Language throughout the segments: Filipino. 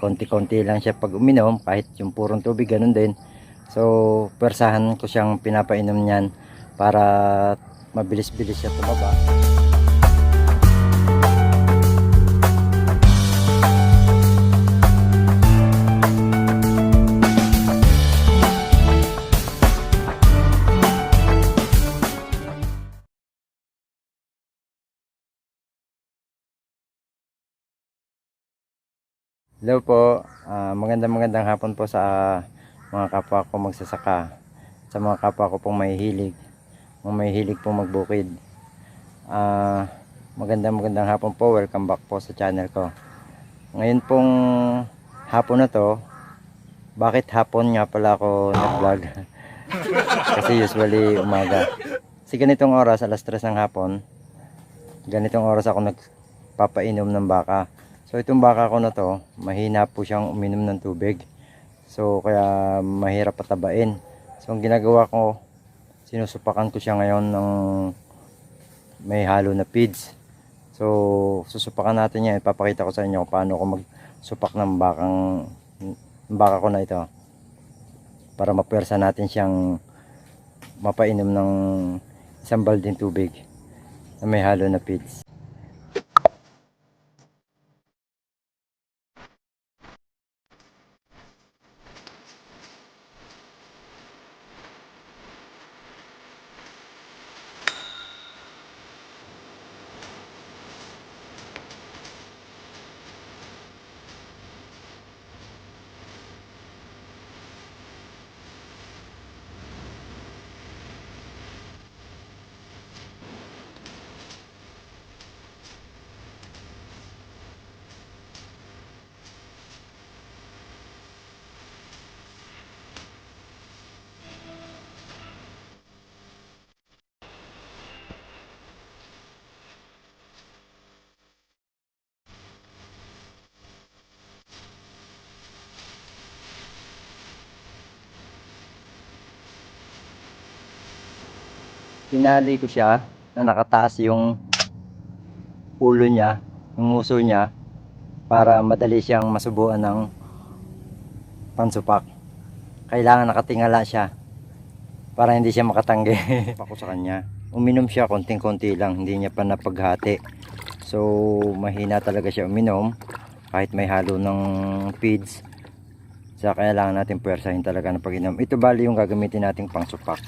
konti-konti lang siya pag uminom, kahit yung purong tubig ganun din. So persahan ko siyang pinapainom niyan para mabilis-bilis siya tumaba. Hello po, magandang hapon po sa mga kapwa ko magsasaka, sa mga kapwa ko pong mahihilig pong magbukid. Magandang hapon po, welcome back po sa channel ko. Ngayon pong hapon na to, bakit hapon nga pala ako nag-vlog? Kasi usually umaga. Kasi ganitong oras, alas 3 ng hapon, ganitong oras ako nagpapainom ng baka. So itong baka ko na to, mahina po siyang uminom ng tubig. So kaya mahirap patabain. So ang ginagawa ko, sinusupakan ko siya ngayon ng may halo na feeds. So susupakan natin yan. Ipapakita ko sa inyo kung paano ko magsupak ng baka ko na ito. Para mapuwersa natin siyang mapainom ng isang balding tubig na may halo na feeds. Pinali ko siya na nakataas yung ulo niya, yung uso niya, para madali siyang masubuan ng pansupak. Kailangan nakatingala siya para hindi siya makatanggi. Ako sa kanya, uminom siya konting-konti lang, hindi niya pa napaghati. So mahina talaga siya uminom kahit may halo ng feeds. So kailangan natin puwersahin talaga ng pag-inom. Ito bali yung gagamitin nating pangsupak.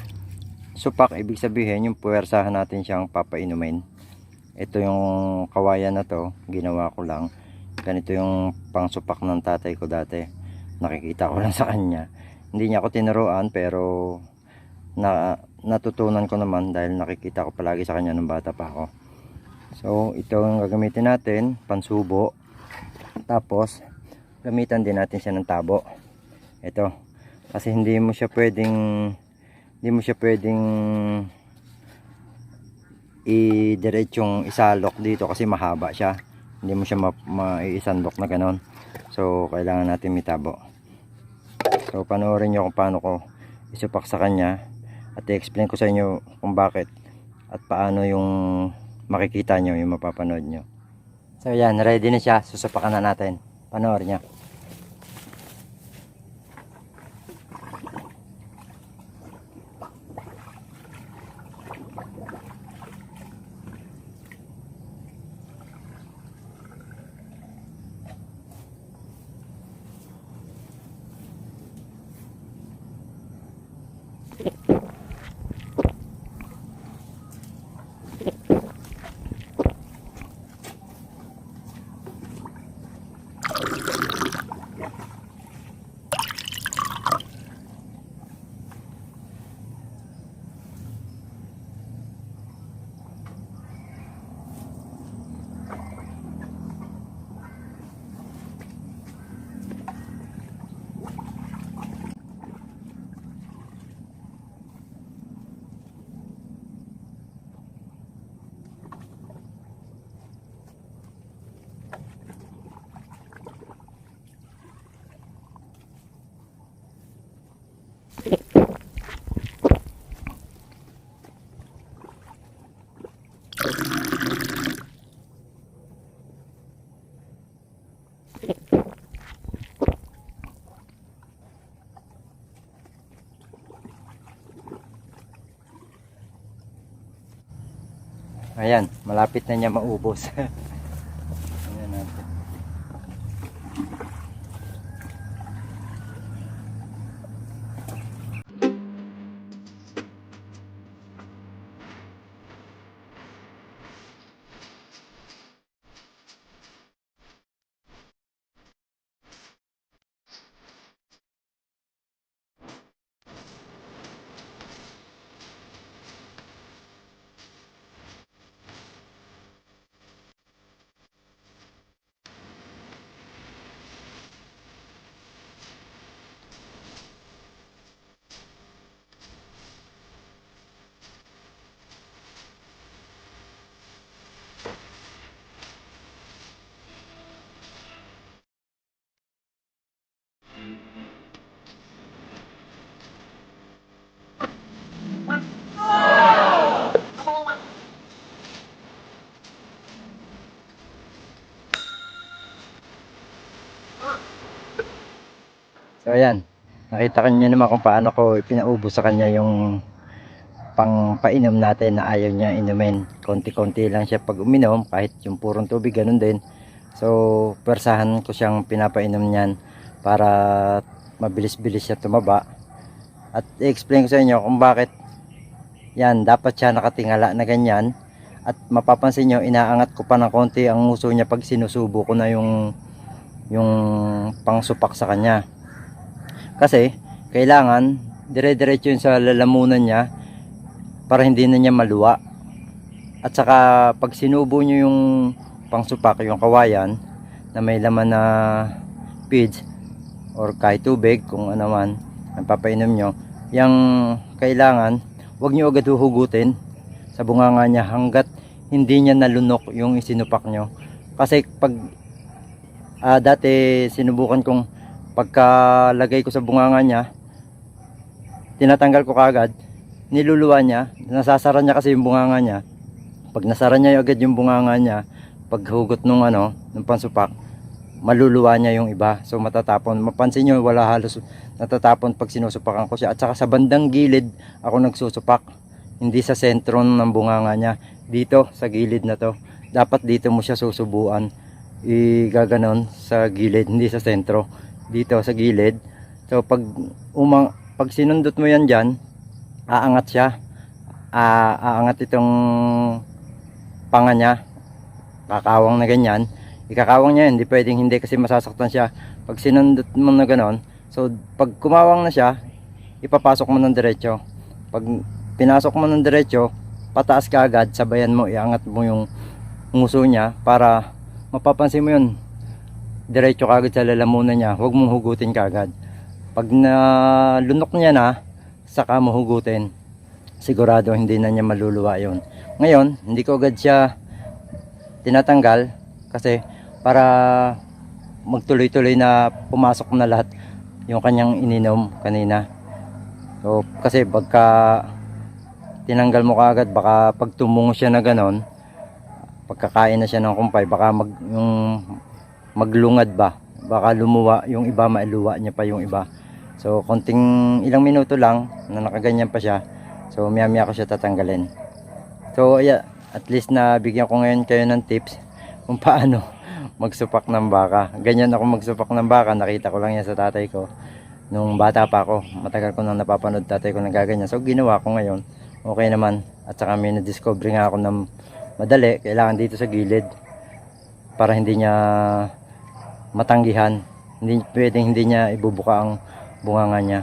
Supak, ibig sabihin yung puwersahan natin siyang papainumin. Ito yung kawayan na to, ginawa ko lang. Ganito yung pangsupak ng tatay ko dati. Nakikita ko lang sa kanya. Hindi niya ako tinuruan, pero natutunan ko naman dahil nakikita ko palagi sa kanya nung bata pa ako. So ito yung gagamitin natin, pansubo. Tapos gamitan din natin siya ng tabo. Ito, kasi hindi mo siya pwedeng i-diretsong isalok dito kasi mahaba siya. Hindi mo siya maiisandok na ganon. So kailangan natin may tabo. So panoorin nyo kung paano ko isupak sa kanya at i-explain ko sa inyo kung bakit at paano yung makikita nyo, yung mapapanood nyo. So yan, ready na siya. Susupakan na natin. Panoorin nyo. Ayan, malapit na niya maubos. Ayan natin. So ayan, nakita niyo naman kung paano ko ipinaubos sa kanya yung pang painom natin na ayaw niya inumin. Konti-konti lang siya pag uminom, kahit yung purong tubig ganun din. So persahan ko siyang pinapainom niyan para mabilis-bilis siya tumaba. At i-explain ko sa inyo kung bakit yan dapat siya nakatingala na ganyan. At mapapansin nyo, inaangat ko pa ng konti ang nguso niya pag sinusubo ko na yung pangsupak sa kanya. Kasi kailangan dire-diretso yun sa lalamunan niya para hindi na niya maluwa. At saka pag sinubo nyo yung pangsupak, yung kawayan na may laman na feeds or kahit tubig, kung ano man ang papainom nyo, yung kailangan wag nyo agad huhugutin sa bunganga niya hanggat hindi niya nalunok yung isinupak nyo. Kasi pag dati sinubukan kong pagkalagay ko sa bunganga niya, tinatanggal ko kaagad, niluluwa niya, nasasara niya kasi yung bunganga niya. Pag nasara niya agad yung bunganga niya, pag hugot nung nung pansupak, maluluwa niya yung iba. So matatapon. Mapansin niyo wala halos natatapon pag sinusupakan ko siya. At saka sa bandang gilid ako nagsusupak, hindi sa sentro ng bunganga niya. Dito sa gilid na to. Dapat dito mo siya susubuan. Igaganon sa gilid, hindi sa sentro. Dito sa gilid. So pag sinundot mo yan dyan, aangat siya. Aangat itong panga niya. Kakawang na ganyan. Ikakawang niya, hindi pwedeng hindi kasi masasaktan siya. Pag sinundot mo na ganon, so pag kumawang na siya, ipapasok mo ng diretso. Pag pinasok mo ng diretso, pataas ka agad, sabayan mo, iangat mo yung nguso niya para mapapansin mo yun. Diretso ka agad sa lalamunan niya, huwag mong hugutin ka agad. Pag nalunok niya na, saka mo hugutin. Sigurado hindi na niya maluluwa yun. Ngayon, hindi ko agad siya tinatanggal kasi para magtuloy-tuloy na pumasok na lahat yung kanyang ininom kanina. So kasi pagka tinanggal mo kaagad, baka pag tumungo siya na ganon, pagkakain na siya ng kumpay, baka maglungad ba, baka lumuwa yung iba, mailuwa niya pa yung iba. So konting ilang minuto lang na nakaganyan pa siya, so maya-maya ko siya tatanggalin. So yeah, at least na bigyan ko ngayon kayo ng tips kung paano magsupak ng baka. Ganyan ako magsupak ng baka, nakita ko lang yan sa tatay ko nung bata pa ako. Matagal ko nang napapanood tatay ko nagaganyan, so ginawa ko ngayon. Okay naman. At saka may na-discover nga ako ng madali, kailangan dito sa gilid para hindi niya matanggihan, hindi pwedeng hindi niya ibubuka ang bunganga niya.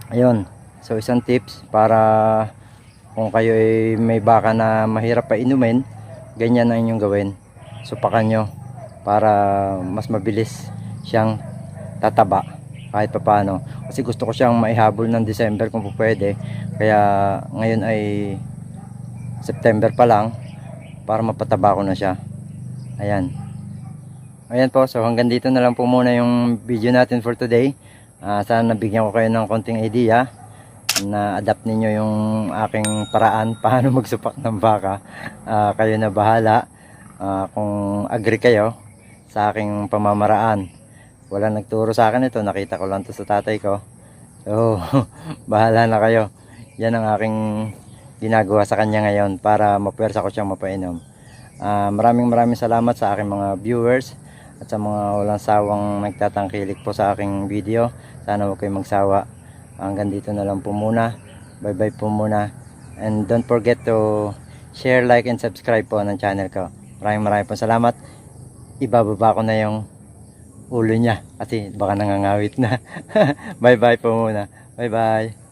Ayun, so isang tips para kung kayo ay may baka na mahirap pa inumin, ganyan ang inyong gawin. Supakan nyo para mas mabilis siyang tataba kahit pa paano. Kasi gusto ko siyang maihabol ng December kung pwede. Kaya ngayon ay September pa lang para mapataba ko na siya. Ayan. Ayan po, so hanggang dito na lang po muna yung video natin for today. Sana nabigyan ko kayo ng konting idea na adapt ninyo yung aking paraan paano magsupak ng baka. Kayo na bahala kung agree kayo sa aking pamamaraan. Wala nagturo sa akin ito, nakita ko lang to sa tatay ko. So bahala na kayo. Yan ang aking ginagawa sa kanya ngayon para mapuwersa ko siyang mapainom. Maraming salamat sa aking mga viewers at sa mga walang sawang nagtatangkilik po sa aking video. Sana huwag kayong magsawa. Hanggang dito na lang po muna. Bye bye po muna. And don't forget to share, like, and subscribe po ng channel ko. Maraming po salamat. Ibababa ko na yung ulo niya kasi baka nangangawit na. Bye bye po muna. Bye bye.